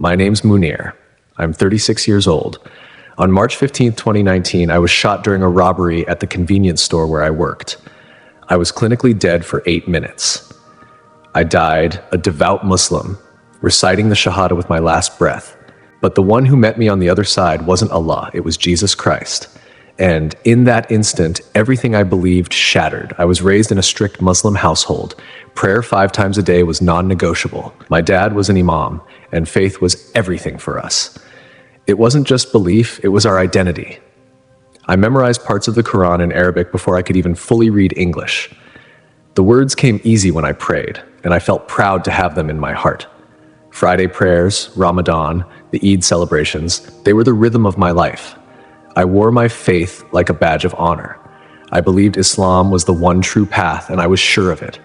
My name's Muneer. I'm 36 years old. On March 15, 2019, I was shot during a robbery at the convenience store where I worked. I was clinically dead for 8 minutes. I died a devout Muslim, reciting the shahada with my last breath. But the one who met me on the other side wasn't Allah, it was Jesus Christ. And in that instant, everything I believed shattered. I was raised in a strict Muslim household. Prayer 5 times a day was non-negotiable. My dad was an imam, and faith was everything for us. It wasn't just belief, it was our identity. I memorized parts of the Quran in Arabic before I could even fully read English. The words came easy when I prayed, and I felt proud to have them in my heart. Friday prayers, Ramadan, the Eid celebrations, they were the rhythm of my life. I wore my faith like a badge of honor. I believed Islam was the one true path, and I was sure of it.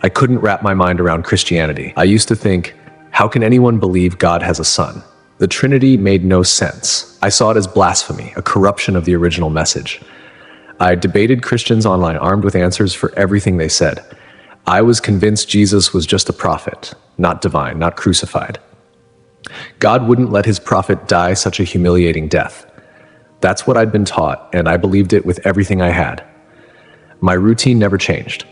I couldn't wrap my mind around Christianity. I used to think, how can anyone believe God has a son? The Trinity made no sense. I saw it as blasphemy, a corruption of the original message. I debated Christians online, armed with answers for everything they said. I was convinced Jesus was just a prophet, not divine, not crucified. God wouldn't let his prophet die such a humiliating death. That's what I'd been taught, and I believed it with everything I had. My routine never changed.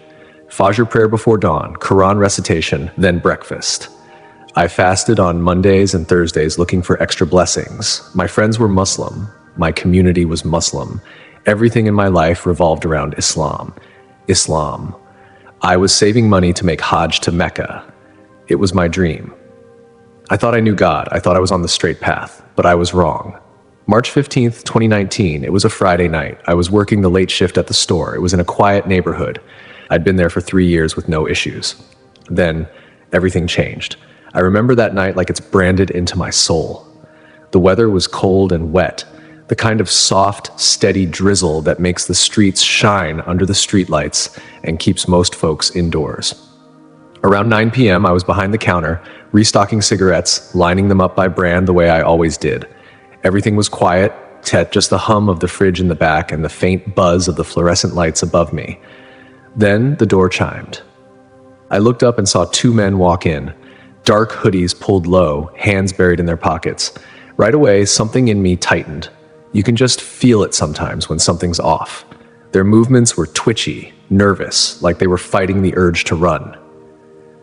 Fajr prayer before dawn, Quran recitation, then breakfast. I fasted on Mondays and Thursdays looking for extra blessings. My friends were Muslim. My community was Muslim. Everything in my life revolved around Islam. Islam. I was saving money to make Hajj to Mecca. It was my dream. I thought I knew God. I thought I was on the straight path, but I was wrong. March 15th, 2019, it was a Friday night. I was working the late shift at the store. It was in a quiet neighborhood. I'd been there for 3 years with no issues. Then, everything changed. I remember that night like it's branded into my soul. The weather was cold and wet, the kind of soft, steady drizzle that makes the streets shine under the streetlights and keeps most folks indoors. Around 9 p.m., I was behind the counter, restocking cigarettes, lining them up by brand the way I always did. Everything was quiet, just the hum of the fridge in the back and the faint buzz of the fluorescent lights above me. Then the door chimed. I looked up and saw 2 men walk in, dark hoodies pulled low, hands buried in their pockets. Right away, something in me tightened. You can just feel it sometimes when something's off. Their movements were twitchy, nervous, like they were fighting the urge to run.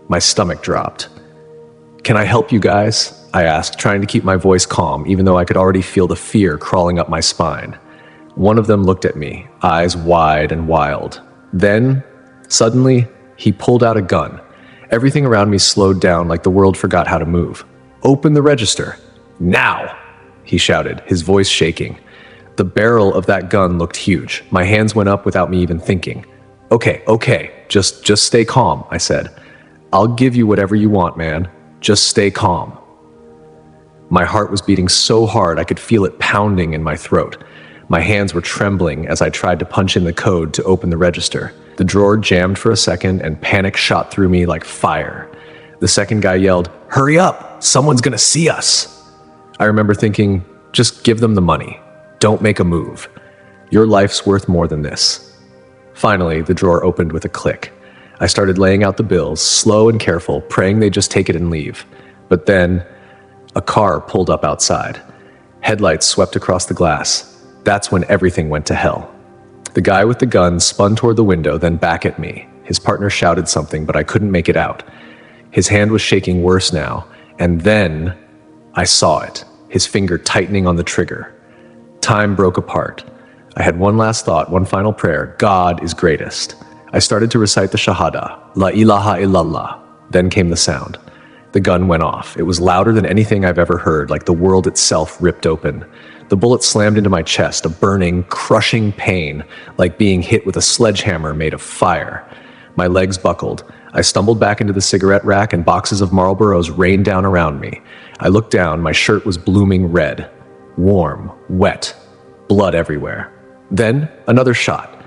My stomach dropped. "Can I help you guys?" I asked, trying to keep my voice calm, even though I could already feel the fear crawling up my spine. One of them looked at me, eyes wide and wild. Then, suddenly, he pulled out a gun. Everything around me slowed down like the world forgot how to move. "Open the register. Now!" he shouted, his voice shaking. The barrel of that gun looked huge. My hands went up without me even thinking. Okay, just stay calm," I said. "I'll give you whatever you want, man. Just stay calm." My heart was beating so hard I could feel it pounding in my throat. My hands were trembling as I tried to punch in the code to open the register. The drawer jammed for a second and panic shot through me like fire. The second guy yelled, "Hurry up! Someone's gonna see us!" I remember thinking, just give them the money. Don't make a move. Your life's worth more than this. Finally, the drawer opened with a click. I started laying out the bills, slow and careful, praying they'd just take it and leave. But then, a car pulled up outside. Headlights swept across the glass. That's when everything went to hell. The guy with the gun spun toward the window, then back at me. His partner shouted something, but I couldn't make it out. His hand was shaking worse now, and then I saw it, his finger tightening on the trigger. Time broke apart. I had one last thought, one final prayer. God is greatest. I started to recite the shahada, La ilaha illallah. Then came the sound. The gun went off. It was louder than anything I've ever heard, like the world itself ripped open. The bullet slammed into my chest, a burning, crushing pain, like being hit with a sledgehammer made of fire. My legs buckled. I stumbled back into the cigarette rack and boxes of Marlboros rained down around me. I looked down, my shirt was blooming red. Warm, wet, blood everywhere. Then, another shot.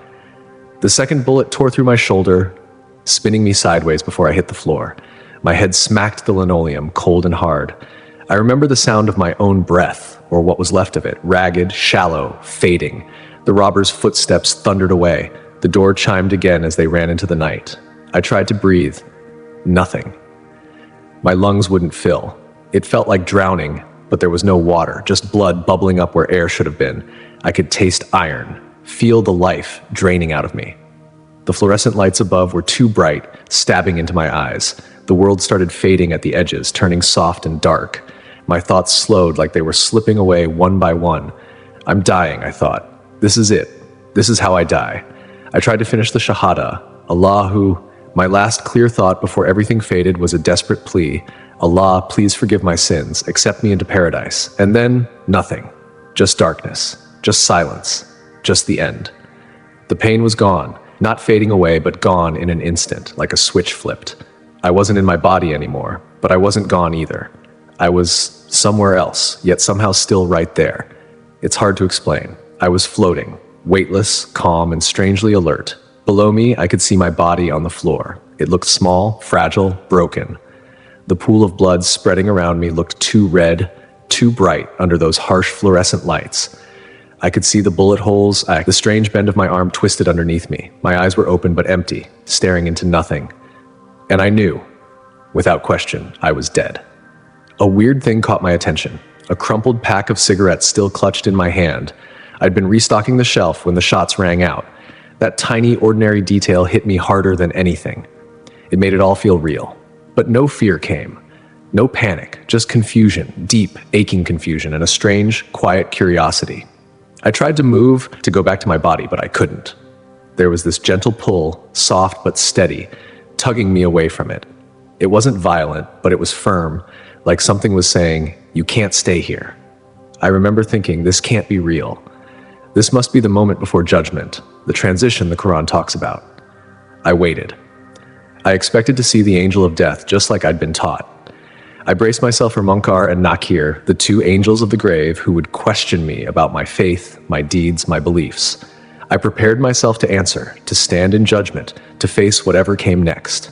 The second bullet tore through my shoulder, spinning me sideways before I hit the floor. My head smacked the linoleum, cold and hard. I remember the sound of my own breath, or what was left of it, ragged, shallow, fading. The robbers' footsteps thundered away. The door chimed again as they ran into the night. I tried to breathe. Nothing. My lungs wouldn't fill. It felt like drowning, but there was no water, just blood bubbling up where air should have been. I could taste iron, feel the life draining out of me. The fluorescent lights above were too bright, stabbing into my eyes. The world started fading at the edges, turning soft and dark. My thoughts slowed like they were slipping away one by one. I'm dying, I thought. This is it. This is how I die. I tried to finish the shahada. Allahu. My last clear thought before everything faded was a desperate plea. Allah, please forgive my sins. Accept me into paradise. And then, nothing. Just darkness. Just silence. Just the end. The pain was gone. Not fading away, but gone in an instant, like a switch flipped. I wasn't in my body anymore, but I wasn't gone either. I was somewhere else, yet somehow still right there. It's hard to explain. I was floating, weightless, calm, and strangely alert. Below me, I could see my body on the floor. It looked small, fragile, broken. The pool of blood spreading around me looked too red, too bright under those harsh fluorescent lights. I could see the bullet holes, the strange bend of my arm twisted underneath me. My eyes were open but empty, staring into nothing. And I knew, without question, I was dead. A weird thing caught my attention. A crumpled pack of cigarettes still clutched in my hand. I'd been restocking the shelf when the shots rang out. That tiny, ordinary detail hit me harder than anything. It made it all feel real. But no fear came. No panic, just confusion, deep, aching confusion, and a strange, quiet curiosity. I tried to move, to go back to my body, but I couldn't. There was this gentle pull, soft but steady, tugging me away from it. It wasn't violent, but it was firm, like something was saying, "You can't stay here." I remember thinking, this can't be real. This must be the moment before judgment, the transition the Quran talks about. I waited. I expected to see the angel of death, just like I'd been taught. I braced myself for Munkar and Nakir, the two angels of the grave who would question me about my faith, my deeds, my beliefs. I prepared myself to answer, to stand in judgment, to face whatever came next.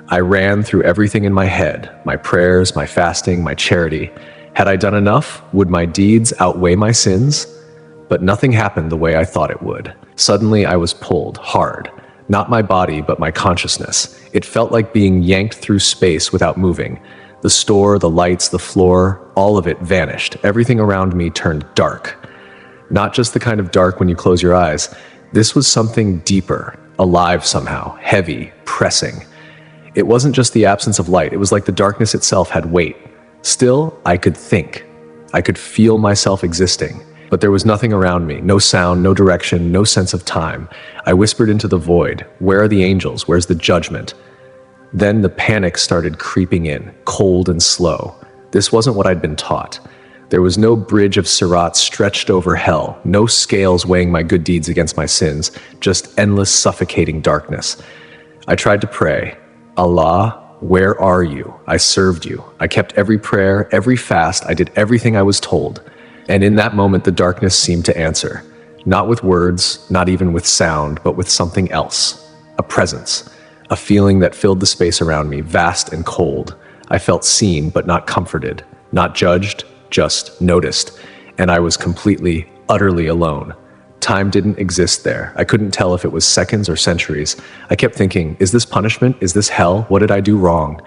I ran through everything in my head, my prayers, my fasting, my charity. Had I done enough? Would my deeds outweigh my sins? But nothing happened the way I thought it would. Suddenly I was pulled, hard. Not my body, but my consciousness. It felt like being yanked through space without moving. The store, the lights, the floor, all of it vanished. Everything around me turned dark. Not just the kind of dark when you close your eyes. This was something deeper, alive somehow, heavy, pressing. It wasn't just the absence of light. It was like the darkness itself had weight. Still, I could think. I could feel myself existing. But there was nothing around me. No sound, no direction, no sense of time. I whispered into the void. Where are the angels? Where's the judgment? Then the panic started creeping in, cold and slow. This wasn't what I'd been taught. There was no bridge of sirat stretched over hell, no scales weighing my good deeds against my sins, just endless suffocating darkness. I tried to pray. Allah, where are you? I served you. I kept every prayer, every fast. I did everything I was told. And in that moment, the darkness seemed to answer. Not with words, not even with sound, but with something else. A presence. A feeling that filled the space around me, vast and cold. I felt seen, but not comforted. Not judged, just noticed. And I was completely, utterly alone. Time didn't exist there. I couldn't tell if it was seconds or centuries. I kept thinking, is this punishment? Is this hell? What did I do wrong?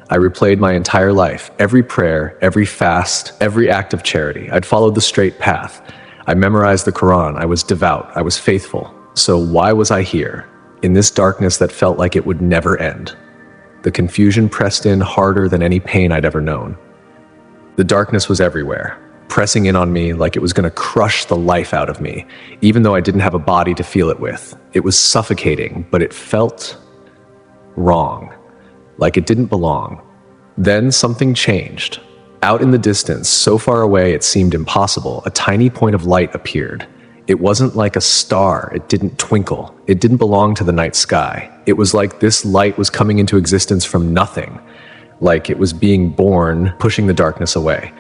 I replayed my entire life, every prayer, every fast, every act of charity. I'd followed the straight path. I memorized the Quran. I was devout. I was faithful. So why was I here? In this darkness that felt like it would never end. The confusion pressed in harder than any pain I'd ever known. The darkness was everywhere, pressing in on me like it was going to crush the life out of me, even though I didn't have a body to feel it with. It was suffocating, but it felt wrong, like it didn't belong. Then something changed. Out in the distance, so far away it seemed impossible, a tiny point of light appeared. It wasn't like a star. It didn't twinkle. It didn't belong to the night sky. It was like this light was coming into existence from nothing, like it was being born, pushing the darkness away.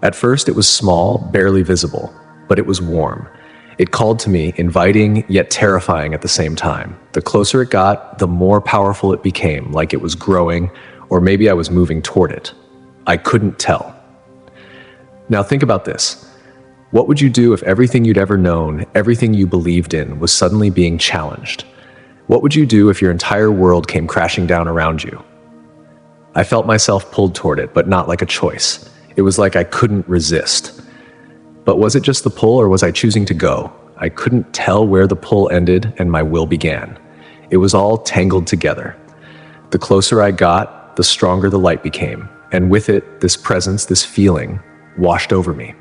At first, it was small, barely visible, but it was warm. It called to me, inviting yet terrifying at the same time. The closer it got, the more powerful it became, like it was growing, or maybe I was moving toward it. I couldn't tell. Now think about this. What would you do if everything you'd ever known, everything you believed in, was suddenly being challenged? What would you do if your entire world came crashing down around you? I felt myself pulled toward it, but not like a choice. It was like I couldn't resist. But was it just the pull, or was I choosing to go? I couldn't tell where the pull ended and my will began. It was all tangled together. The closer I got, the stronger the light became, and with it, this presence, this feeling, washed over me.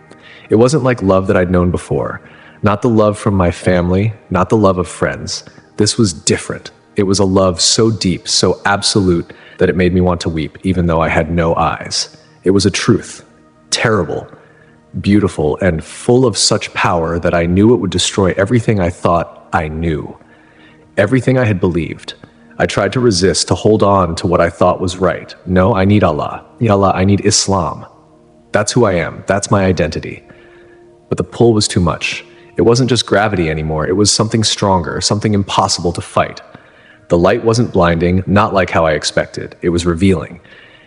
It wasn't like love that I'd known before. Not the love from my family, not the love of friends. This was different. It was a love so deep, so absolute, that it made me want to weep, even though I had no eyes. It was a truth, terrible, beautiful, and full of such power that I knew it would destroy everything I thought I knew, everything I had believed. I tried to resist, to hold on to what I thought was right. No, I need Allah. Ya Allah, I need Islam. That's who I am. That's my identity. But the pull was too much. It wasn't just gravity anymore. It was something stronger, something impossible to fight. The light wasn't blinding, not like how I expected. It was revealing.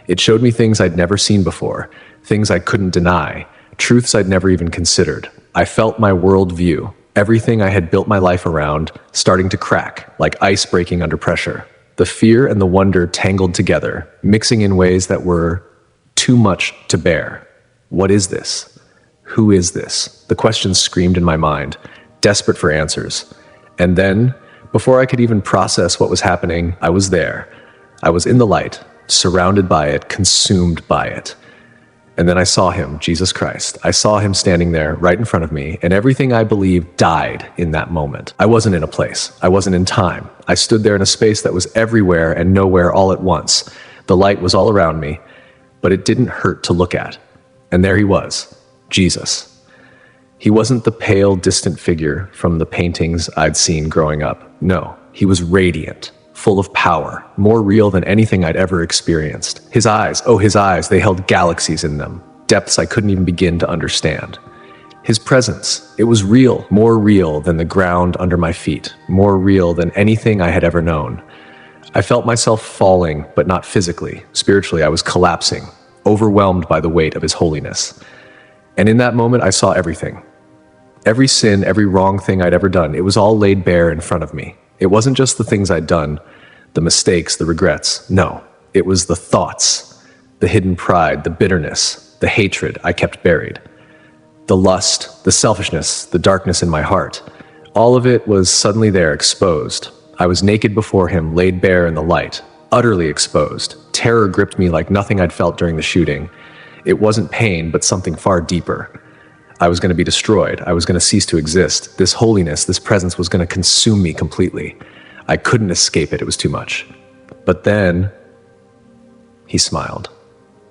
It showed me things I'd never seen before, things I couldn't deny, truths I'd never even considered. I felt my worldview, everything I had built my life around, starting to crack, like ice breaking under pressure. The fear and the wonder tangled together, mixing in ways that were too much to bear. What is this? Who is this? The questions screamed in my mind, desperate for answers. And then, before I could even process what was happening, I was there. I was in the light, surrounded by it, consumed by it. And then I saw him, Jesus Christ. I saw him standing there right in front of me, and everything I believed died in that moment. I wasn't in a place. I wasn't in time. I stood there in a space that was everywhere and nowhere all at once. The light was all around me, but it didn't hurt to look at. And there he was, Jesus. He wasn't the pale, distant figure from the paintings I'd seen growing up. No, he was radiant, full of power, more real than anything I'd ever experienced. His eyes, oh, his eyes, they held galaxies in them, depths I couldn't even begin to understand. His presence, it was real, more real than the ground under my feet, more real than anything I had ever known. I felt myself falling, but not physically. Spiritually, I was collapsing, overwhelmed by the weight of his holiness. And in that moment, I saw everything. Every sin, every wrong thing I'd ever done, it was all laid bare in front of me. It wasn't just the things I'd done, the mistakes, the regrets. No, it was the thoughts, the hidden pride, the bitterness, the hatred I kept buried, the lust, the selfishness, the darkness in my heart. All of it was suddenly there, exposed. I was naked before him, laid bare in the light, utterly exposed. Terror gripped me like nothing I'd felt during the shooting. It wasn't pain, but something far deeper. I was going to be destroyed. I was going to cease to exist. This holiness, this presence was going to consume me completely. I couldn't escape it. It was too much. But then he smiled.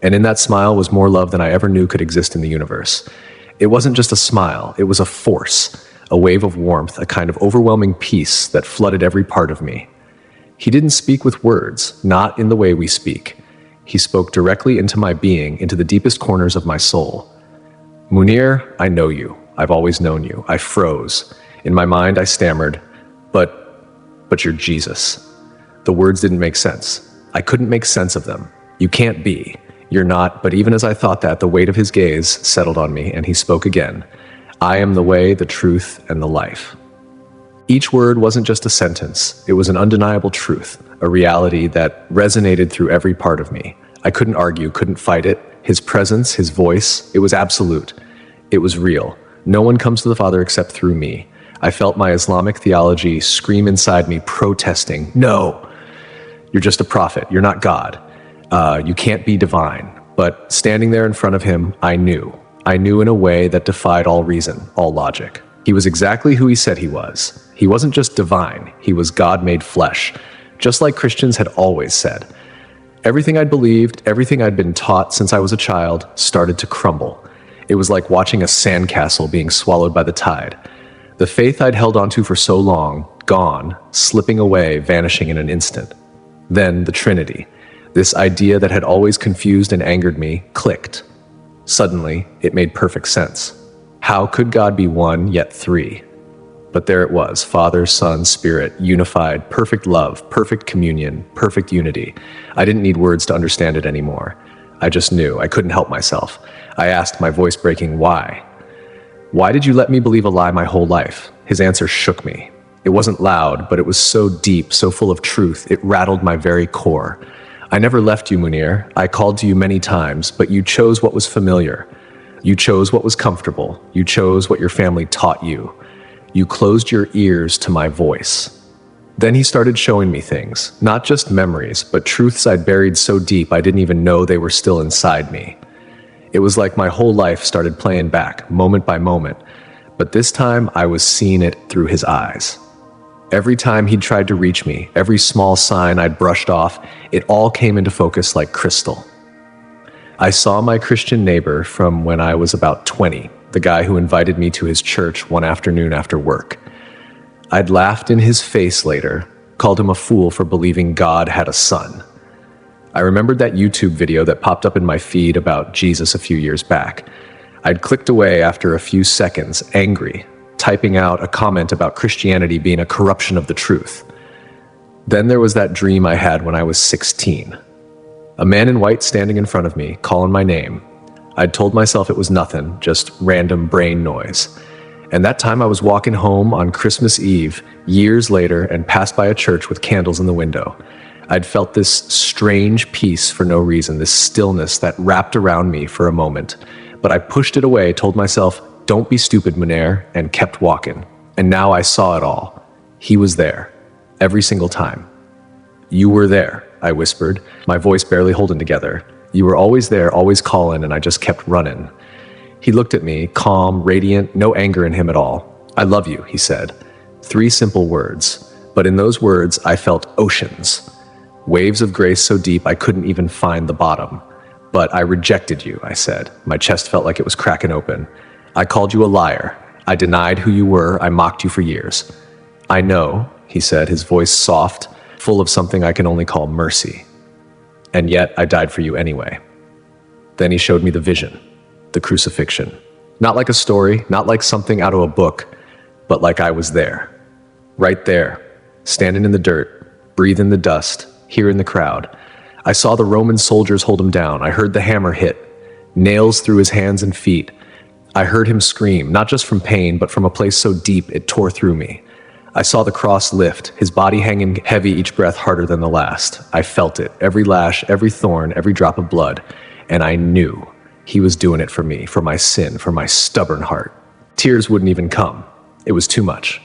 And in that smile was more love than I ever knew could exist in the universe. It wasn't just a smile. It was a force, a wave of warmth, a kind of overwhelming peace that flooded every part of me. He didn't speak with words, not in the way we speak. He spoke directly into my being, into the deepest corners of my soul. Muneer, I know you. I've always known you. I froze. In my mind, I stammered, but you're Jesus. The words didn't make sense. I couldn't make sense of them. You can't be. You're not. But even as I thought that, the weight of his gaze settled on me, and he spoke again. I am the way, the truth, and the life. Each word wasn't just a sentence. It was an undeniable truth, a reality that resonated through every part of me. I couldn't argue, couldn't fight it. His presence, his voice, it was absolute. It was real. No one comes to the Father except through me. I felt my Islamic theology scream inside me, protesting, no, you're just a prophet. You're not God. You can't be divine. But standing there in front of him, I knew. I knew in a way that defied all reason, all logic. He was exactly who he said he was. He wasn't just divine. He was God made flesh, just like Christians had always said. Everything I'd believed, everything I'd been taught since I was a child, started to crumble. It was like watching a sandcastle being swallowed by the tide. The faith I'd held onto for so long, gone, slipping away, vanishing in an instant. Then the Trinity, this idea that had always confused and angered me, clicked. Suddenly, it made perfect sense. How could God be one, yet three? But there it was, Father, Son, Spirit, unified, perfect love, perfect communion, perfect unity. I didn't need words to understand it anymore. I just knew. I couldn't help myself. I asked, my voice breaking, why? Why did you let me believe a lie my whole life? His answer shook me. It wasn't loud, but it was so deep, so full of truth, it rattled my very core. I never left you, Muneer. I called to you many times, but you chose what was familiar. You chose what was comfortable. You chose what your family taught you. You closed your ears to my voice. Then he started showing me things, not just memories, but truths I'd buried so deep I didn't even know they were still inside me. It was like my whole life started playing back, moment by moment, but this time I was seeing it through his eyes. Every time he'd tried to reach me, every small sign I'd brushed off, it all came into focus like crystal. I saw my Christian neighbor from when I was about 20, the guy who invited me to his church one afternoon after work. I'd laughed in his face later, called him a fool for believing God had a son. I remembered that YouTube video that popped up in my feed about Jesus a few years back. I'd clicked away after a few seconds, angry, typing out a comment about Christianity being a corruption of the truth. Then there was that dream I had when I was 16. A man in white standing in front of me, calling my name. I'd told myself it was nothing, just random brain noise. And that time I was walking home on Christmas Eve, years later, and passed by a church with candles in the window. I'd felt this strange peace for no reason, this stillness that wrapped around me for a moment. But I pushed it away, told myself, "Don't be stupid, Muneer," and kept walking. And now I saw it all. He was there, every single time. "You were there," I whispered, my voice barely holding together. "You were always there, always calling, and I just kept running." He looked at me, calm, radiant, no anger in him at all. "I love you," he said. 3 simple words, but in those words I felt oceans. Waves of grace so deep I couldn't even find the bottom. "But I rejected you," I said. My chest felt like it was cracking open. "I called you a liar. I denied who you were. I mocked you for years." "I know," he said, his voice soft, full of something I can only call mercy. "And yet I died for you anyway." Then he showed me the vision. The crucifixion. Not like a story, not like something out of a book, but like I was there. Right there, standing in the dirt, breathing the dust, here in the crowd. I saw the Roman soldiers hold him down. I heard the hammer hit, nails through his hands and feet. I heard him scream, not just from pain, but from a place so deep it tore through me. I saw the cross lift, his body hanging heavy, each breath harder than the last. I felt it, every lash, every thorn, every drop of blood, and I knew he was doing it for me, for my sin, for my stubborn heart. Tears wouldn't even come. It was too much.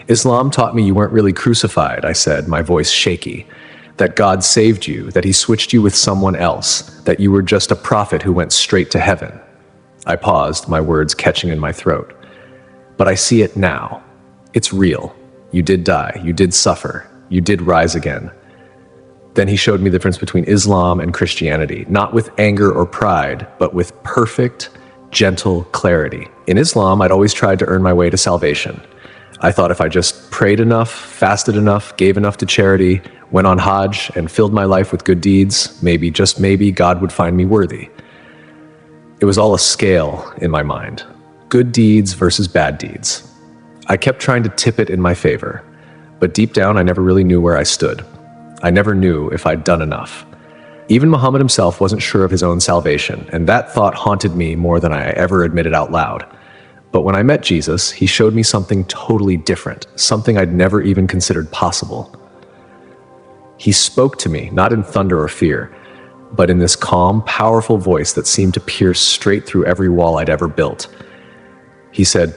"Islam taught me you weren't really crucified," I said, my voice shaky. "That God saved you, that he switched you with someone else, that you were just a prophet who went straight to heaven." I paused, my words catching in my throat. "But I see it now. It's real. You did die. You did suffer. You did rise again." Then he showed me the difference between Islam and Christianity, not with anger or pride, but with perfect, gentle clarity. In Islam, I'd always tried to earn my way to salvation. I thought if I just prayed enough, fasted enough, gave enough to charity, went on Hajj, and filled my life with good deeds, maybe, just maybe, God would find me worthy. It was all a scale in my mind. Good deeds versus bad deeds. I kept trying to tip it in my favor, but deep down I never really knew where I stood. I never knew if I'd done enough. Even Muhammad himself wasn't sure of his own salvation, and that thought haunted me more than I ever admitted out loud. But when I met Jesus, he showed me something totally different, something I'd never even considered possible. He spoke to me, not in thunder or fear, but in this calm, powerful voice that seemed to pierce straight through every wall I'd ever built. He said,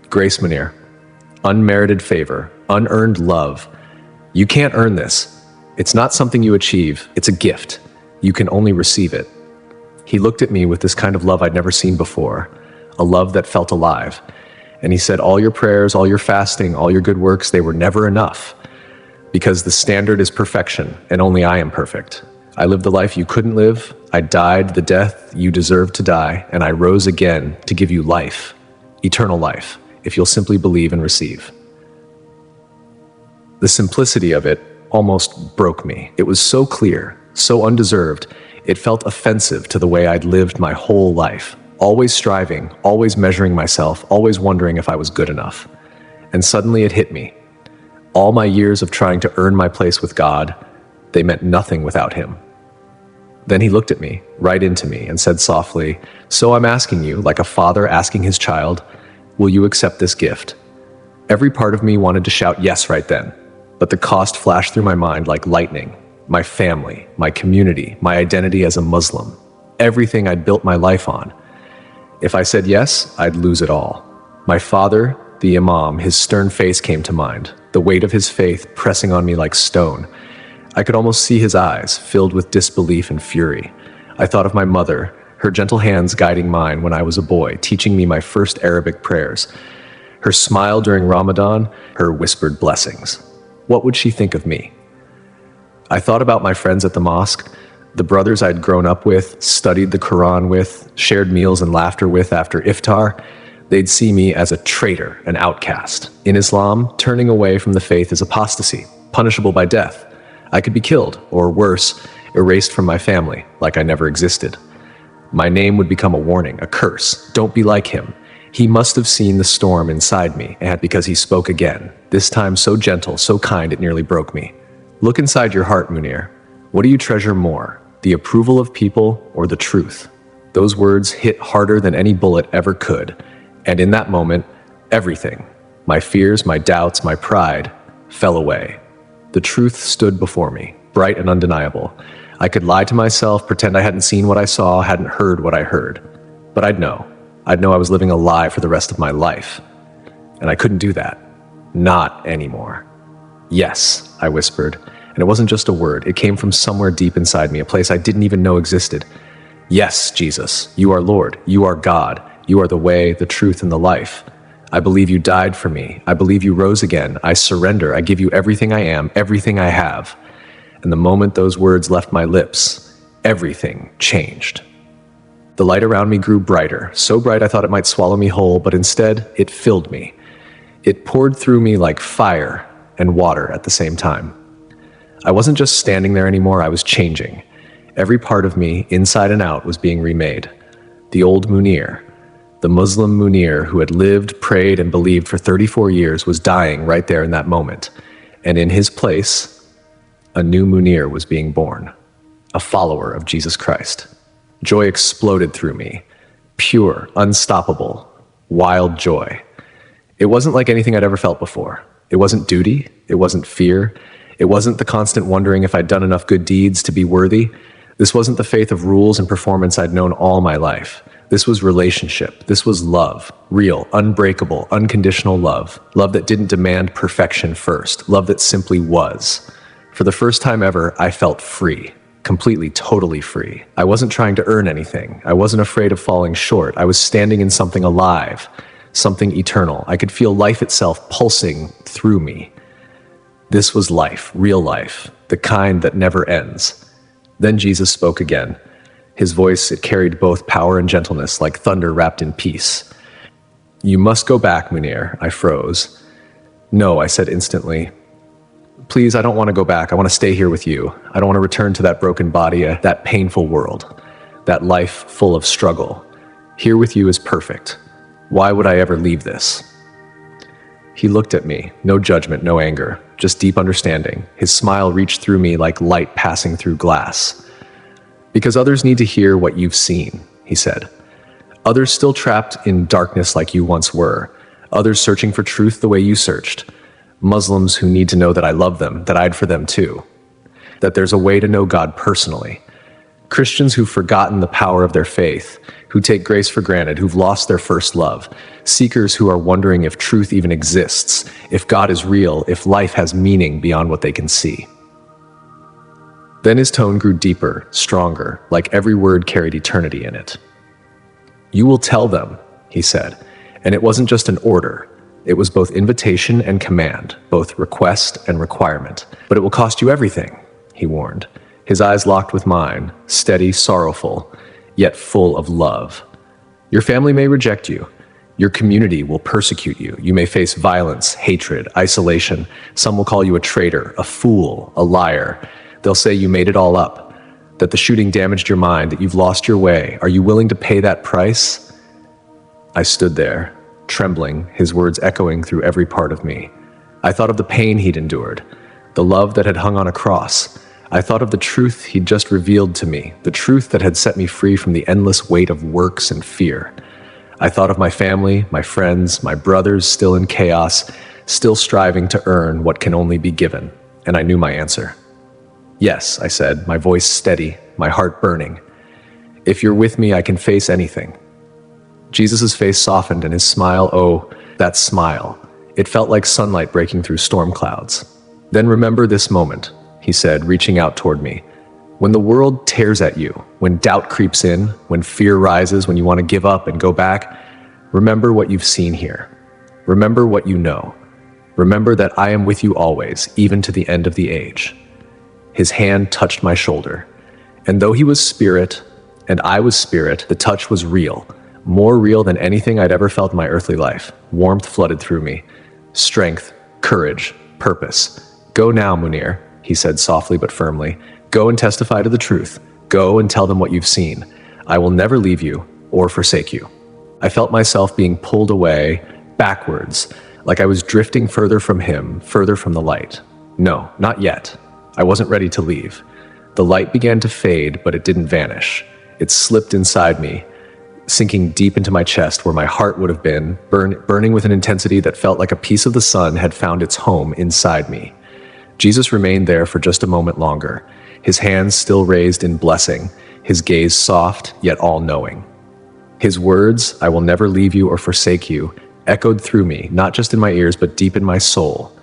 "Grace, Muneer, unmerited favor, unearned love. You can't earn this. It's not something you achieve, it's a gift. You can only receive it." He looked at me with this kind of love I'd never seen before, a love that felt alive. And he said, "All your prayers, all your fasting, all your good works, they were never enough. Because the standard is perfection, and only I am perfect. I lived the life you couldn't live, I died the death you deserved to die, and I rose again to give you life, eternal life, if you'll simply believe and receive." The simplicity of it almost broke me. It was so clear, so undeserved, it felt offensive to the way I'd lived my whole life. Always striving, always measuring myself, always wondering if I was good enough. And suddenly it hit me. All my years of trying to earn my place with God, they meant nothing without him. Then he looked at me, right into me, and said softly, "So I'm asking you, like a father asking his child, will you accept this gift?" Every part of me wanted to shout yes right then, but the cost flashed through my mind like lightning. my family, my community, my identity as a Muslim, everything I'd built my life on. If I said yes, I'd lose it all. My father, the Imam, his stern face came to mind, the weight of his faith pressing on me like stone. I could almost see his eyes, filled with disbelief and fury. I thought of my mother, her gentle hands guiding mine when I was a boy, teaching me my first Arabic prayers. Her smile during Ramadan, her whispered blessings. What would she think of me? I thought about my friends at the mosque, the brothers I'd grown up with, studied the Quran with, shared meals and laughter with after iftar. They'd see me as a traitor, an outcast. In Islam, turning away from the faith is apostasy, punishable by death. I could be killed, or worse, erased from my family, like I never existed. My name would become a warning, a curse. Don't be like him. He must have seen the storm inside me, and because he spoke again, this time so gentle, so kind it nearly broke me. Look inside your heart, Muneer. What do you treasure more, the approval of people or the truth? Those words hit harder than any bullet ever could, and in that moment, everything, my fears, my doubts, my pride, fell away. The truth stood before me, bright and undeniable. I could lie to myself, pretend I hadn't seen what I saw, hadn't heard what I heard. But I'd know. I'd know I was living a lie for the rest of my life. And I couldn't do that. Not anymore. Yes, I whispered. And it wasn't just a word. It came from somewhere deep inside me, a place I didn't even know existed. Yes, Jesus, you are Lord. You are God. You are the way, the truth, and the life. I believe you died for me. I believe you rose again. I surrender. I give you everything I am, everything I have. And the moment those words left my lips, everything changed. The light around me grew brighter, so bright I thought it might swallow me whole, but instead, it filled me. It poured through me like fire and water at the same time. I wasn't just standing there anymore, I was changing. Every part of me, inside and out, was being remade. The old Muneer, the Muslim Muneer who had lived, prayed, and believed for 34 years was dying right there in that moment. And in his place, a new Muneer was being born, a follower of Jesus Christ. Joy exploded through me, pure, unstoppable, wild joy. It wasn't like anything I'd ever felt before. It wasn't duty, it wasn't fear, it wasn't the constant wondering if I'd done enough good deeds to be worthy. This wasn't the faith of rules and performance I'd known all my life. This was relationship. This was love. Real, unbreakable, unconditional love. Love that didn't demand perfection first. Love that simply was. For the first time ever, I felt free. Completely, totally free. I wasn't trying to earn anything. I wasn't afraid of falling short. I was standing in something alive, something eternal. I could feel life itself pulsing through me. This was life, real life, the kind that never ends. Then Jesus spoke again. His voice, it carried both power and gentleness, like thunder wrapped in peace. You must go back, Muneer. I froze. No, I said instantly. Please, I don't want to go back. I want to stay here with you. I don't want to return to that broken body, that painful world, that life full of struggle. Here with you is perfect. Why would I ever leave this? He looked at me, no judgment, no anger, just deep understanding. His smile reached through me like light passing through glass. Because others need to hear what you've seen, he said. Others still trapped in darkness like you once were. Others searching for truth the way you searched. Muslims who need to know that I love them, that I'd for them too. That there's a way to know God personally. Christians who've forgotten the power of their faith, who take grace for granted, who've lost their first love. Seekers who are wondering if truth even exists, if God is real, if life has meaning beyond what they can see. Then his tone grew deeper, stronger, like every word carried eternity in it. You will tell them, he said, and it wasn't just an order. It was both invitation and command, both request and requirement. But it will cost you everything, he warned. His eyes locked with mine, steady, sorrowful, yet full of love. Your family may reject you. Your community will persecute you. You may face violence, hatred, isolation. Some will call you a traitor, a fool, a liar. They'll say you made it all up, that the shooting damaged your mind, that you've lost your way. Are you willing to pay that price? I stood there, trembling, his words echoing through every part of me. I thought of the pain he'd endured, the love that had hung on a cross. I thought of the truth he'd just revealed to me, the truth that had set me free from the endless weight of works and fear. I thought of my family, my friends, my brothers still in chaos, still striving to earn what can only be given, and I knew my answer. Yes, I said, my voice steady, my heart burning. If you're with me, I can face anything. Jesus' face softened and his smile, oh, that smile. It felt like sunlight breaking through storm clouds. Then remember this moment, he said, reaching out toward me. When the world tears at you, when doubt creeps in, when fear rises, when you want to give up and go back, remember what you've seen here. Remember what you know. Remember that I am with you always, even to the end of the age. His hand touched my shoulder. And though he was spirit, and I was spirit, the touch was real, more real than anything I'd ever felt in my earthly life. Warmth flooded through me. Strength, courage, purpose. Go now, Muneer, he said softly but firmly. Go and testify to the truth. Go and tell them what you've seen. I will never leave you or forsake you. I felt myself being pulled away, backwards, like I was drifting further from him, further from the light. No, not yet. I wasn't ready to leave. The light began to fade, but it didn't vanish. It slipped inside me, sinking deep into my chest where my heart would have been, burning with an intensity that felt like a piece of the sun had found its home inside me. Jesus remained there for just a moment longer, his hands still raised in blessing, his gaze soft yet all-knowing. His words, I will never leave you or forsake you, echoed through me, not just in my ears but deep in my soul.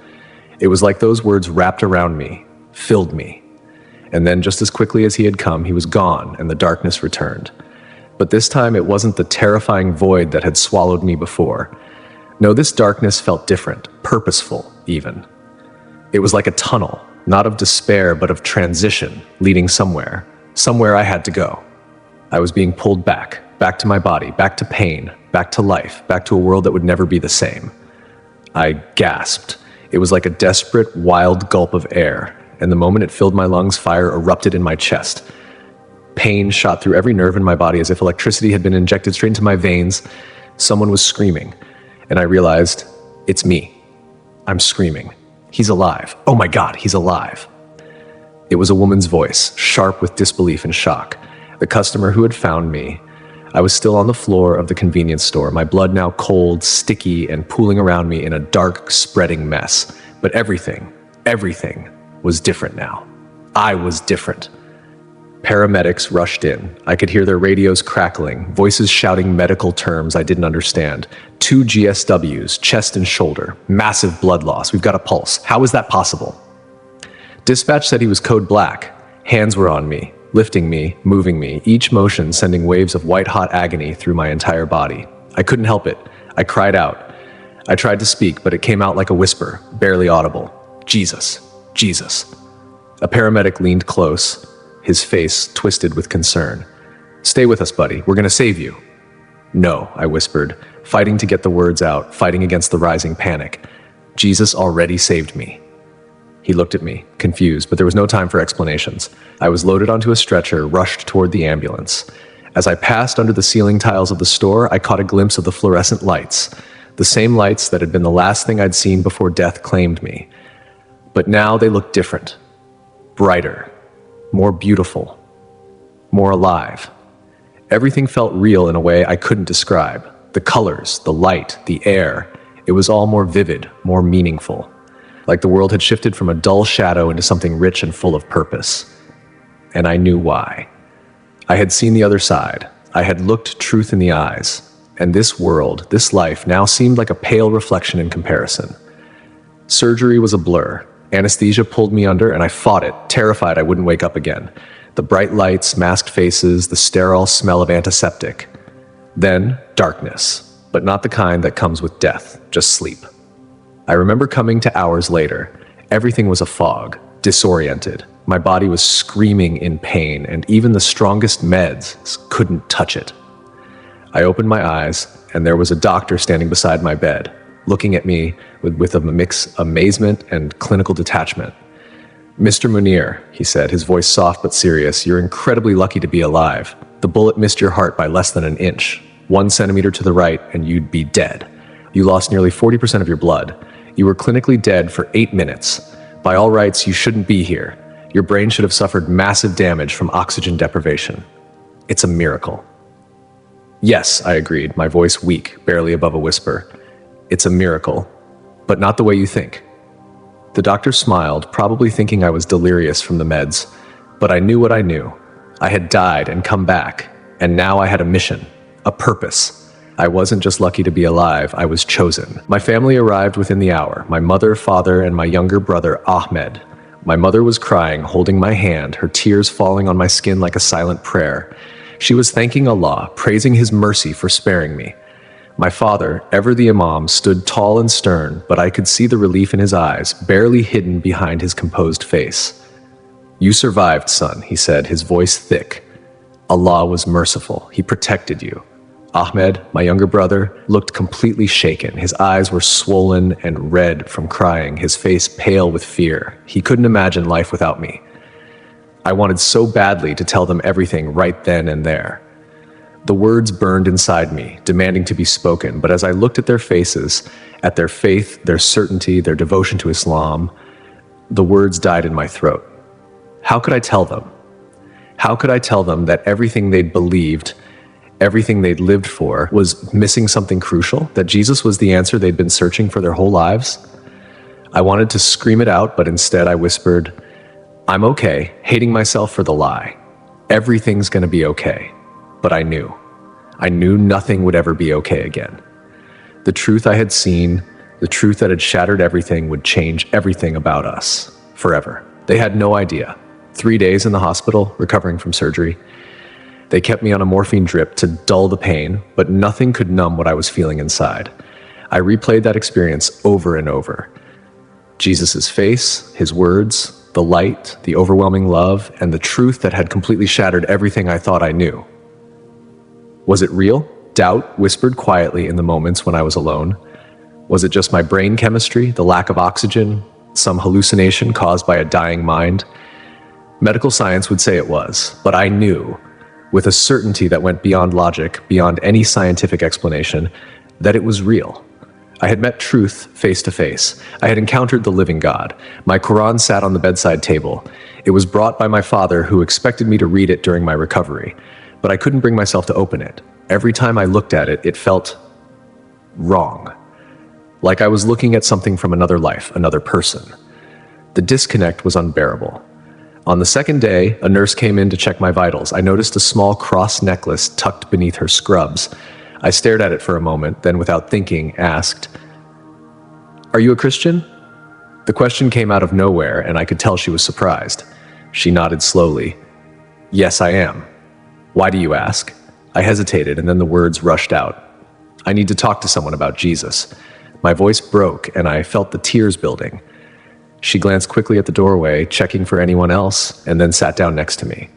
It was like those words wrapped around me, filled me. And then just as quickly as he had come, he was gone and the darkness returned. But this time it wasn't the terrifying void that had swallowed me before. No, this darkness felt different, purposeful even. It was like a tunnel, not of despair but of transition, leading somewhere I had to go. I was being pulled back to my body, back to pain, back to life, back to a world that would never be the same. I gasped. It was like a desperate, wild gulp of air, and the moment it filled my lungs, fire erupted in my chest. Pain shot through every nerve in my body as if electricity had been injected straight into my veins. Someone was screaming, and I realized, it's me. I'm screaming. He's alive. Oh my God, he's alive. It was a woman's voice, sharp with disbelief and shock. The customer who had found me. I was still on the floor of the convenience store, my blood now cold, sticky, and pooling around me in a dark, spreading mess. But everything was different now. I was different. Paramedics rushed in. I could hear their radios crackling, voices shouting medical terms I didn't understand. 2 GSWs, chest and shoulder, massive blood loss. We've got a pulse. How is that possible? Dispatch said he was code black. Hands were on me, lifting me, moving me, each motion sending waves of white-hot agony through my entire body. I couldn't help it. I cried out. I tried to speak, but it came out like a whisper, barely audible. Jesus, Jesus. A paramedic leaned close, his face twisted with concern. Stay with us, buddy. We're going to save you. No, I whispered, fighting to get the words out, fighting against the rising panic. Jesus already saved me. He looked at me, confused, but there was no time for explanations. I was loaded onto a stretcher, rushed toward the ambulance. As I passed under the ceiling tiles of the store, I caught a glimpse of the fluorescent lights, the same lights that had been the last thing I'd seen before death claimed me. But now they looked different, brighter, more beautiful, more alive. Everything felt real in a way I couldn't describe. The colors, the light, the air, it was all more vivid, more meaningful. Like the world had shifted from a dull shadow into something rich and full of purpose. And I knew why. I had seen the other side. I had looked truth in the eyes. And this world, this life, now seemed like a pale reflection in comparison. Surgery was a blur. Anesthesia pulled me under, and I fought it, terrified I wouldn't wake up again. The bright lights, masked faces, the sterile smell of antiseptic. Then, darkness, but not the kind that comes with death, just sleep. I remember coming to hours later. Everything was a fog, disoriented. My body was screaming in pain, and even the strongest meds couldn't touch it. I opened my eyes, and there was a doctor standing beside my bed, looking at me with a mix of amazement and clinical detachment. Mr. Muneer, he said, his voice soft but serious, you're incredibly lucky to be alive. The bullet missed your heart by less than an inch. 1 centimeter to the right, and you'd be dead. You lost nearly 40% of your blood. You were clinically dead for 8 minutes. By all rights, you shouldn't be here. Your brain should have suffered massive damage from oxygen deprivation. It's a miracle. Yes, I agreed, my voice weak, barely above a whisper. It's a miracle, but not the way you think. The doctor smiled, probably thinking I was delirious from the meds. But I knew what I knew. I had died and come back, and now I had a mission, a purpose. I wasn't just lucky to be alive, I was chosen. My family arrived within the hour, my mother, father, and my younger brother, Ahmed. My mother was crying, holding my hand, her tears falling on my skin like a silent prayer. She was thanking Allah, praising His mercy for sparing me. My father, ever the Imam, stood tall and stern, but I could see the relief in his eyes, barely hidden behind his composed face. "You survived, son," he said, his voice thick. "Allah was merciful. He protected you." Ahmed, my younger brother, looked completely shaken. His eyes were swollen and red from crying, his face pale with fear. He couldn't imagine life without me. I wanted so badly to tell them everything right then and there. The words burned inside me, demanding to be spoken, but as I looked at their faces, at their faith, their certainty, their devotion to Islam, the words died in my throat. How could I tell them? How could I tell them that everything they'd believed, everything they'd lived for, was missing something crucial, that Jesus was the answer they'd been searching for their whole lives? I wanted to scream it out, but instead I whispered, "I'm okay," hating myself for the lie. Everything's gonna be okay. But I knew. I knew nothing would ever be okay again. The truth I had seen, the truth that had shattered everything, would change everything about us, forever. They had no idea. 3 days in the hospital, recovering from surgery. They kept me on a morphine drip to dull the pain, but nothing could numb what I was feeling inside. I replayed that experience over and over. Jesus' face, His words, the light, the overwhelming love, and the truth that had completely shattered everything I thought I knew. Was it real? Doubt whispered quietly in the moments when I was alone. Was it just my brain chemistry, the lack of oxygen, some hallucination caused by a dying mind? Medical science would say it was, but I knew, with a certainty that went beyond logic, beyond any scientific explanation, that it was real. I had met truth face to face. I had encountered the living God. My Quran sat on the bedside table. It was brought by my father, who expected me to read it during my recovery, but I couldn't bring myself to open it. Every time I looked at it, it felt wrong. Like I was looking at something from another life, another person. The disconnect was unbearable. On the second day, a nurse came in to check my vitals. I noticed a small cross necklace tucked beneath her scrubs. I stared at it for a moment, then without thinking, asked, "Are you a Christian?" The question came out of nowhere, and I could tell she was surprised. She nodded slowly. "Yes, I am." "Why do you ask?" I hesitated, and then the words rushed out. "I need to talk to someone about Jesus." My voice broke, and I felt the tears building. She glanced quickly at the doorway, checking for anyone else, and then sat down next to me.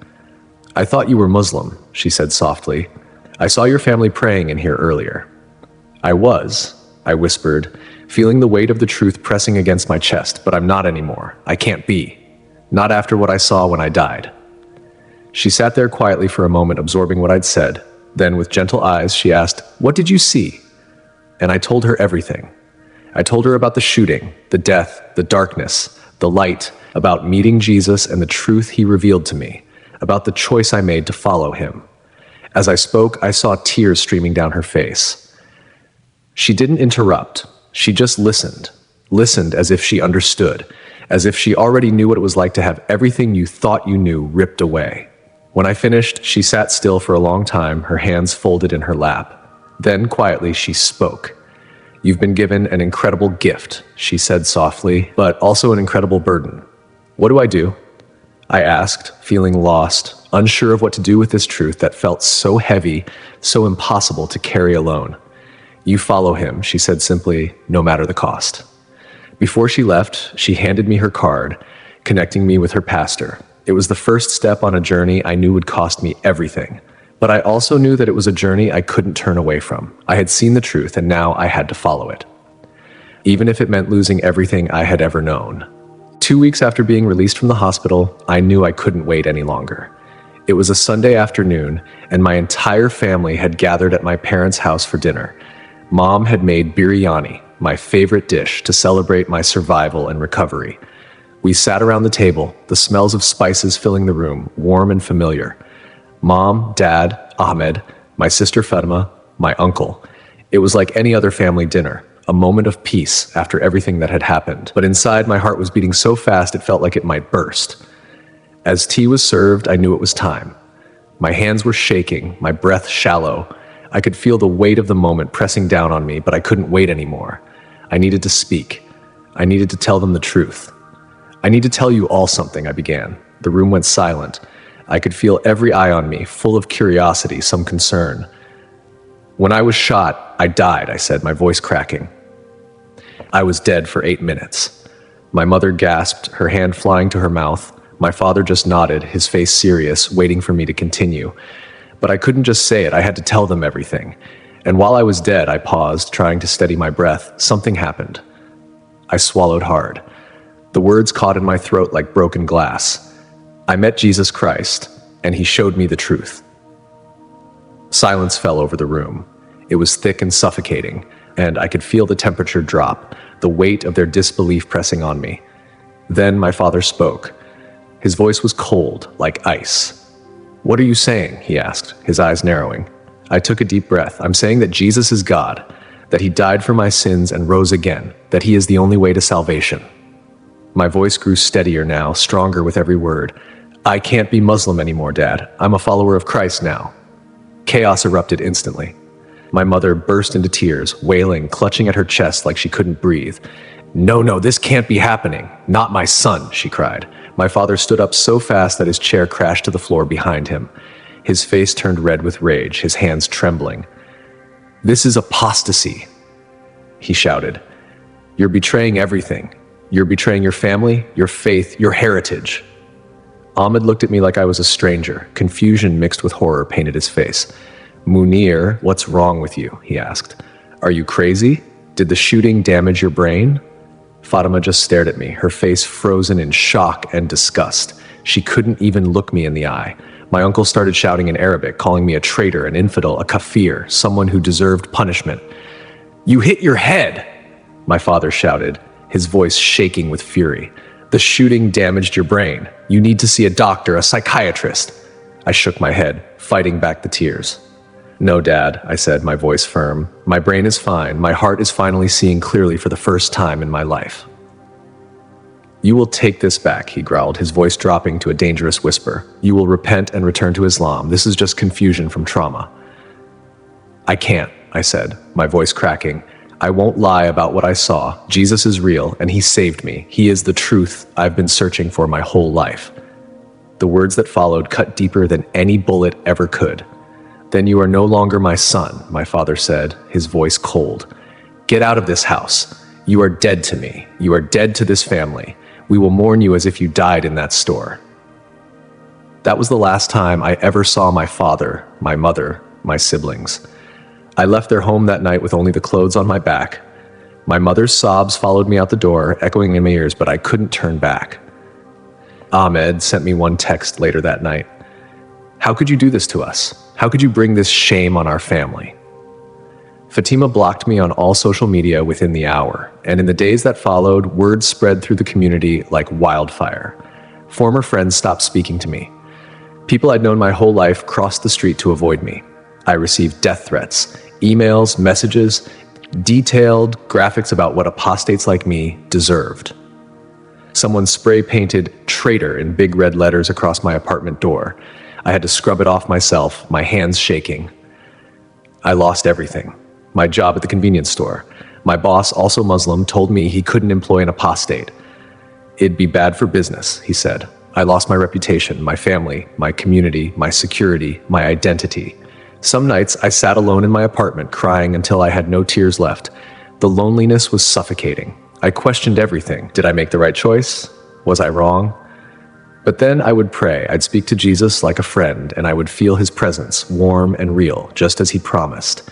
"I thought you were Muslim," she said softly. "I saw your family praying in here earlier." "I was," I whispered, feeling the weight of the truth pressing against my chest, "but I'm not anymore. I can't be. Not after what I saw when I died." She sat there quietly for a moment, absorbing what I'd said. Then, with gentle eyes, she asked, "What did you see?" And I told her everything. I told her about the shooting, the death, the darkness, the light, about meeting Jesus and the truth He revealed to me, about the choice I made to follow Him. As I spoke, I saw tears streaming down her face. She didn't interrupt. She just listened as if she understood, as if she already knew what it was like to have everything you thought you knew ripped away. When I finished, she sat still for a long time, her hands folded in her lap. Then, quietly, she spoke. "You've been given an incredible gift," she said softly, "but also an incredible burden." "What do I do?" I asked, feeling lost, unsure of what to do with this truth that felt so heavy, so impossible to carry alone. "You follow Him," she said simply, "no matter the cost." Before she left, she handed me her card, connecting me with her pastor. It was the first step on a journey I knew would cost me everything. But I also knew that it was a journey I couldn't turn away from. I had seen the truth, and now I had to follow it, even if it meant losing everything I had ever known. 2 weeks after being released from the hospital, I knew I couldn't wait any longer. It was a Sunday afternoon, and my entire family had gathered at my parents' house for dinner. Mom had made biryani, my favorite dish, to celebrate my survival and recovery. We sat around the table, the smells of spices filling the room, warm and familiar. Mom, Dad, Ahmed, my sister Fatima, my uncle. It was like any other family dinner. a moment of peace after everything that had happened. But inside, my heart was beating so fast it felt like it might burst. As tea was served, I knew it was time. My hands were shaking, my breath shallow. I could feel the weight of the moment pressing down on me, but I couldn't wait anymore. I needed to speak. I needed to tell them the truth. I need to tell you all something, I began. The room went silent. I could feel every eye on me, full of curiosity, some concern. When I was shot, I died, I said, my voice cracking. I was dead for 8 minutes. My mother gasped, her hand flying to her mouth. My father just nodded, his face serious, waiting for me to continue. But I couldn't just say it, I had to tell them everything. And while I was dead, I paused, trying to steady my breath. Something happened. I swallowed hard. The words caught in my throat like broken glass. I met Jesus Christ, and he showed me the truth. Silence fell over the room. It was thick and suffocating, and I could feel the temperature drop, the weight of their disbelief pressing on me. Then my father spoke. His voice was cold, like ice. "What are you saying?" he asked, his eyes narrowing. I took a deep breath. "I'm saying that Jesus is God, that he died for my sins and rose again, that he is the only way to salvation." My voice grew steadier now, stronger with every word. "I can't be Muslim anymore, Dad. I'm a follower of Christ now." Chaos erupted instantly. My mother burst into tears, wailing, clutching at her chest like she couldn't breathe. No, this can't be happening. Not my son," she cried. My father stood up so fast that his chair crashed to the floor behind him. His face turned red with rage, his hands trembling. "This is apostasy," he shouted. "You're betraying everything. You're betraying your family, your faith, your heritage." Ahmed looked at me like I was a stranger. Confusion mixed with horror painted his face. "Muneer, what's wrong with you?" he asked. "Are you crazy? Did the shooting damage your brain?" Fatima just stared at me, her face frozen in shock and disgust. She couldn't even look me in the eye. My uncle started shouting in Arabic, calling me a traitor, an infidel, a kafir, someone who deserved punishment. "You hit your head!" my father shouted, his voice shaking with fury. "The shooting damaged your brain. You need to see a doctor, a psychiatrist." I shook my head, fighting back the tears. "No, Dad," I said, my voice firm. "My brain is fine. My heart is finally seeing clearly for the first time in my life." "You will take this back," he growled, his voice dropping to a dangerous whisper. "You will repent and return to Islam. This is just confusion from trauma." "I can't," I said, my voice cracking. "I won't lie about what I saw. Jesus is real, and he saved me. He is the truth I've been searching for my whole life." The words that followed cut deeper than any bullet ever could. "Then you are no longer my son," my father said, his voice cold. "Get out of this house. You are dead to me. You are dead to this family. We will mourn you as if you died in that store." That was the last time I ever saw my father, my mother, my siblings. I left their home that night with only the clothes on my back. My mother's sobs followed me out the door, echoing in my ears, but I couldn't turn back. Ahmed sent me one text later that night. "How could you do this to us? How could you bring this shame on our family?" Fatima blocked me on all social media within the hour, and in the days that followed, word spread through the community like wildfire. Former friends stopped speaking to me. People I'd known my whole life crossed the street to avoid me. I received death threats, emails, messages, detailed graphics about what apostates like me deserved. Someone spray-painted "traitor" in big red letters across my apartment door. I had to scrub it off myself, my hands shaking. I lost everything. My job at the convenience store. My boss, also Muslim, told me he couldn't employ an apostate. "It'd be bad for business," he said. I lost my reputation, my family, my community, my security, my identity. Some nights I sat alone in my apartment crying until I had no tears left. The loneliness was suffocating. I questioned everything. Did I make the right choice? Was I wrong? But then I would pray. I'd speak to Jesus like a friend, and I would feel his presence, warm and real, just as he promised.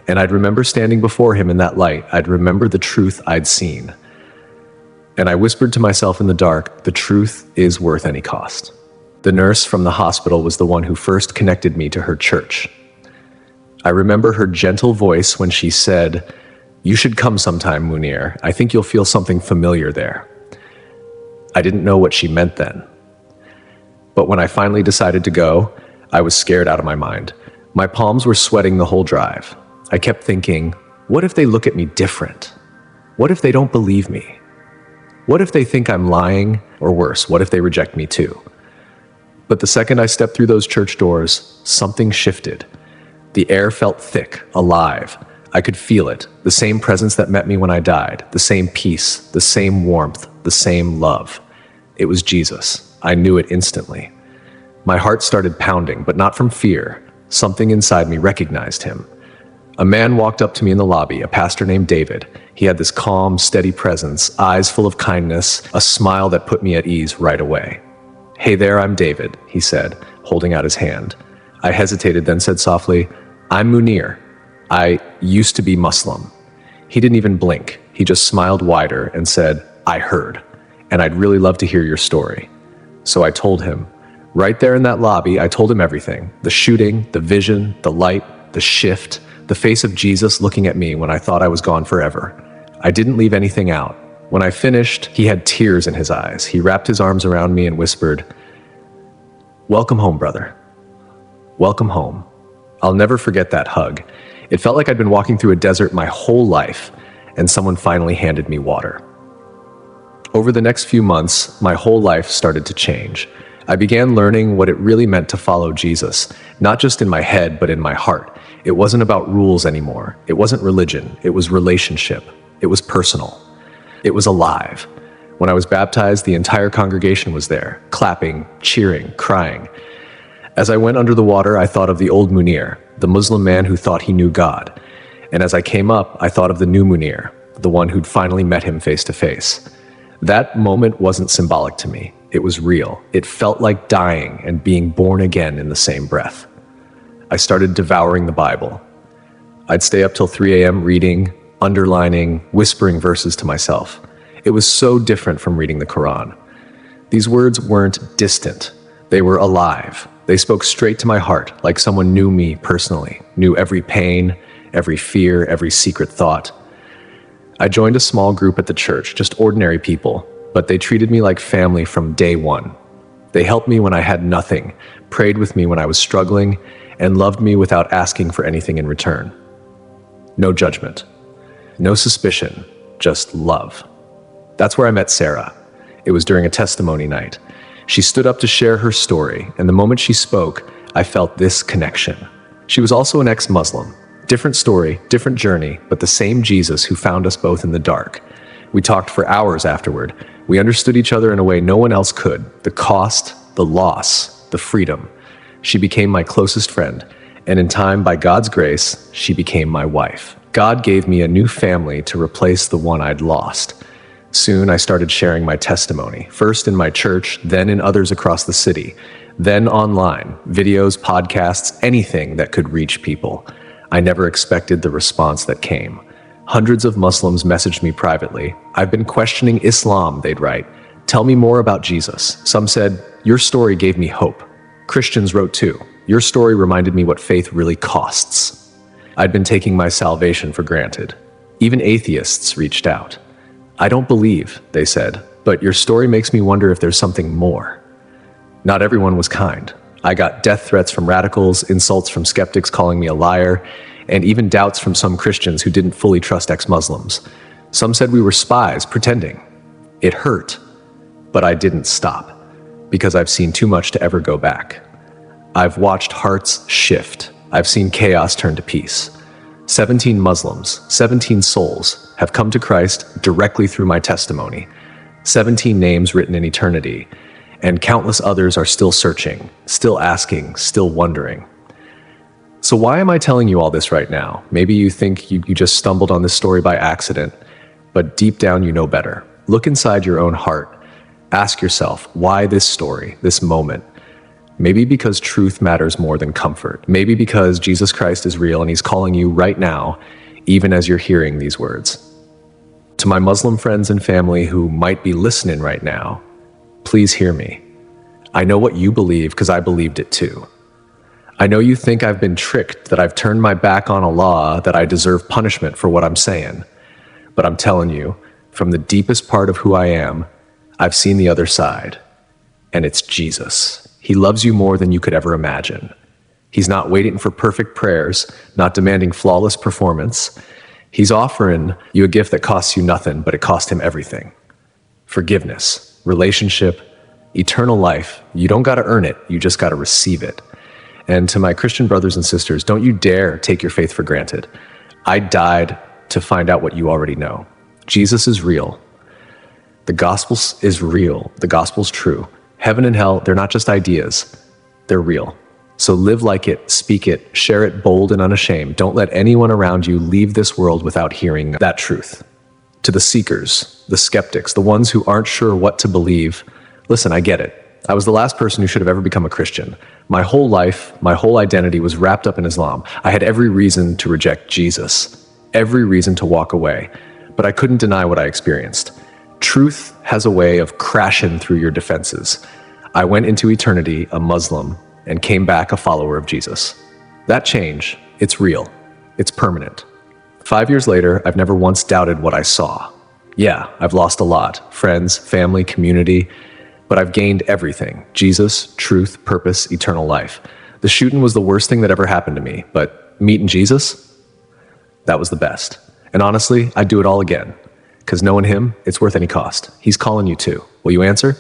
And I'd remember standing before him in that light. I'd remember the truth I'd seen. And I whispered to myself in the dark, the truth is worth any cost. The nurse from the hospital was the one who first connected me to her church. I remember her gentle voice when she said, "You should come sometime, Muneer. I think you'll feel something familiar there." I didn't know what she meant then. But when I finally decided to go, I was scared out of my mind. My palms were sweating the whole drive. I kept thinking, what if they look at me different? What if they don't believe me? What if they think I'm lying? Or worse, what if they reject me too? But the second I stepped through those church doors, something shifted. The air felt thick, alive. I could feel it, the same presence that met me when I died, the same peace, the same warmth, the same love. It was Jesus. I knew it instantly. My heart started pounding, but not from fear. Something inside me recognized him. A man walked up to me in the lobby, a pastor named David. He had this calm, steady presence, eyes full of kindness, a smile that put me at ease right away. "Hey there, I'm David," he said, holding out his hand. I hesitated, then said softly, "I'm Muneer. I used to be Muslim." He didn't even blink. He just smiled wider and said, "I heard, and I'd really love to hear your story." So I told him. Right there in that lobby, I told him everything. The shooting, the vision, the light, the shift, the face of Jesus looking at me when I thought I was gone forever. I didn't leave anything out. When I finished, he had tears in his eyes. He wrapped his arms around me and whispered, "Welcome home, brother. Welcome home." I'll never forget that hug. It felt like I'd been walking through a desert my whole life, and someone finally handed me water. Over the next few months, my whole life started to change. I began learning what it really meant to follow Jesus, not just in my head, but in my heart. It wasn't about rules anymore. It wasn't religion. It was relationship. It was personal. It was alive. When I was baptized, the entire congregation was there, clapping, cheering, crying. As I went under the water, I thought of the old Muneer, the Muslim man who thought he knew God. And as I came up, I thought of the new Muneer, the one who'd finally met him face to face. That moment wasn't symbolic to me. It was real. It felt like dying and being born again in the same breath. I started devouring the Bible. I'd stay up till 3 a.m. reading, underlining, whispering verses to myself. It was so different from reading the Quran. These words weren't distant. They were alive. They spoke straight to my heart, like someone knew me personally, knew every pain, every fear, every secret thought. I joined a small group at the church, just ordinary people, but they treated me like family from day one. They helped me when I had nothing, prayed with me when I was struggling, and loved me without asking for anything in return. No judgment, no suspicion, just love. That's where I met Sarah. It was during a testimony night. She stood up to share her story, and the moment she spoke, I felt this connection. She was also an ex-Muslim. Different story, different journey, but the same Jesus who found us both in the dark. We talked for hours afterward. We understood each other in a way no one else could. The cost, the loss, the freedom. She became my closest friend, and in time, by God's grace, she became my wife. God gave me a new family to replace the one I'd lost. Soon, I started sharing my testimony, first in my church, then in others across the city, then online, videos, podcasts, anything that could reach people. I never expected the response that came. Hundreds of Muslims messaged me privately. "I've been questioning Islam," they'd write. "Tell me more about Jesus." Some said, "Your story gave me hope." Christians wrote too. "Your story reminded me what faith really costs." I'd been taking my salvation for granted. Even atheists reached out. "I don't believe," they said, "but your story makes me wonder if there's something more." Not everyone was kind. I got death threats from radicals, insults from skeptics calling me a liar, and even doubts from some Christians who didn't fully trust ex-Muslims. Some said we were spies, pretending. It hurt, but I didn't stop, because I've seen too much to ever go back. I've watched hearts shift. I've seen chaos turn to peace. 17 Muslims, 17 souls, have come to Christ directly through my testimony. 17 names written in eternity, and countless others are still searching, still asking, still wondering. So why am I telling you all this right now? Maybe you think you just stumbled on this story by accident, but deep down you know better. Look inside your own heart. Ask yourself, why this story, this moment? Maybe because truth matters more than comfort. Maybe because Jesus Christ is real and he's calling you right now, even as you're hearing these words. To my Muslim friends and family who might be listening right now, please hear me. I know what you believe because I believed it too. I know you think I've been tricked, that I've turned my back on Allah, that I deserve punishment for what I'm saying. But I'm telling you, from the deepest part of who I am, I've seen the other side. And it's Jesus. He loves you more than you could ever imagine. He's not waiting for perfect prayers, not demanding flawless performance. He's offering you a gift that costs you nothing, but it cost him everything. Forgiveness, relationship, eternal life. You don't got to earn it. You just got to receive it. And to my Christian brothers and sisters, don't you dare take your faith for granted. I died to find out what you already know. Jesus is real. The gospel is real. The gospel's true. Heaven and hell, they're not just ideas. They're real. So live like it, speak it, share it bold and unashamed. Don't let anyone around you leave this world without hearing that truth. To the seekers, the skeptics, the ones who aren't sure what to believe, listen, I get it. I was the last person who should have ever become a Christian. My whole life, my whole identity was wrapped up in Islam. I had every reason to reject Jesus, every reason to walk away, but I couldn't deny what I experienced. Truth has a way of crashing through your defenses. I went into eternity a Muslim and came back a follower of Jesus. That change, it's real. It's permanent. 5 years later, I've never once doubted what I saw. Yeah, I've lost a lot. Friends, family, community. But I've gained everything. Jesus, truth, purpose, eternal life. The shooting was the worst thing that ever happened to me. But meeting Jesus, that was the best. And honestly, I'd do it all again. Because knowing him, it's worth any cost. He's calling you too. Will you answer?